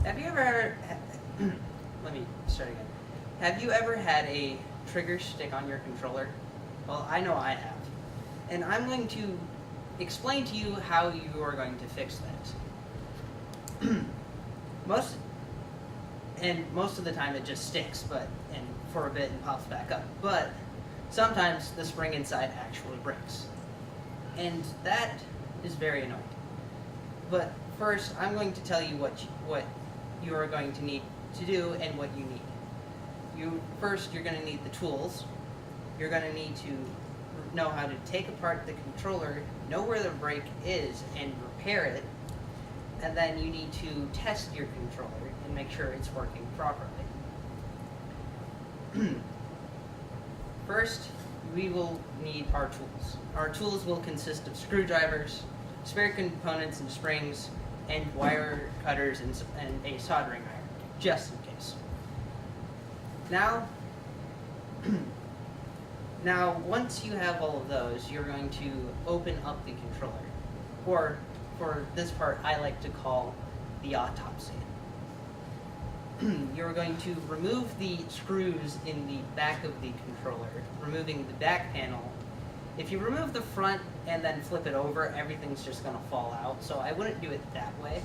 Have you ever, let me start again. Have you ever had a trigger stick on your controller? Well, I know I have. And I'm going to explain to you how you are going to fix that. most most of the time it just sticks, and for a bit and pops back up. But sometimes the spring inside actually breaks. And that is very annoying. But first, I'm going to tell you what you are going to need to do and what you need. First, you're going to need the tools. You're going to need to know how to take apart the controller, know where the break is, and repair it. And then you need to test your controller and make sure it's working properly. First, we will need our tools. Our tools will consist of screwdrivers, spare components and springs, and wire cutters and a soldering iron, just in case. Now, once you have all of those, you're going to open up the controller, or for this part, I like to call the autopsy. You're going to remove the screws in the back of the controller, removing the back panel. If you remove the front and then flip it over, everything's just going to fall out, so I wouldn't do it that way.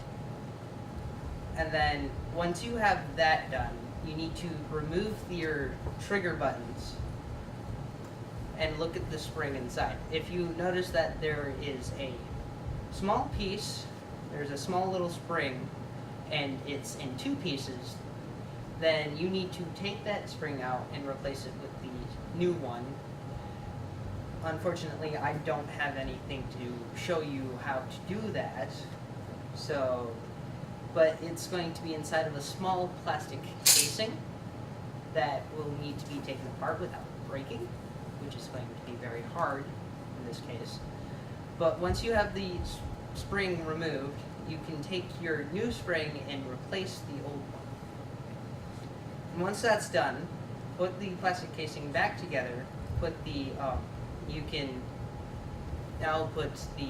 And then once you have that done, you need to remove your trigger buttons and look at the spring inside. If you notice that there is a small piece, there's a small little spring, and it's in two pieces, then you need to take that spring out and replace it with the new one. Unfortunately, I don't have anything to show you how to do that, but it's going to be inside of a small plastic casing that will need to be taken apart without breaking, which is going to be very hard in this case. But once you have the spring removed, you can take your new spring and replace the old one. And once that's done, put the plastic casing back together, you can now put the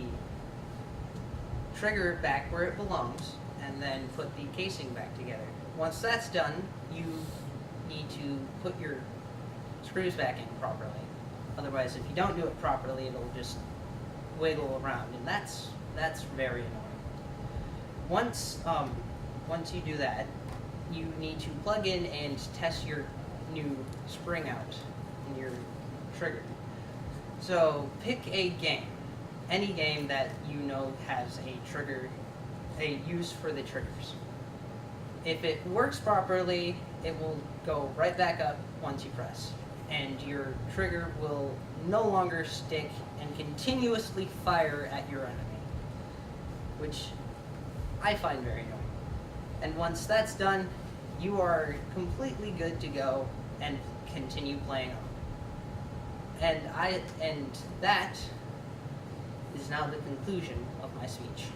trigger back where it belongs, and then put the casing back together. Once that's done, you need to put your screws back in properly. Otherwise, if you don't do it properly, it'll just wiggle around, and that's very annoying. Once you do that, you need to plug in and test your new spring out in your trigger. So pick a game, any game that you know has a use for the triggers. If it works properly, it will go right back up once you press, and your trigger will no longer stick and continuously fire at your enemy, which I find very annoying. And once that's done, you are completely good to go and continue playing on. And that is now the conclusion of my speech.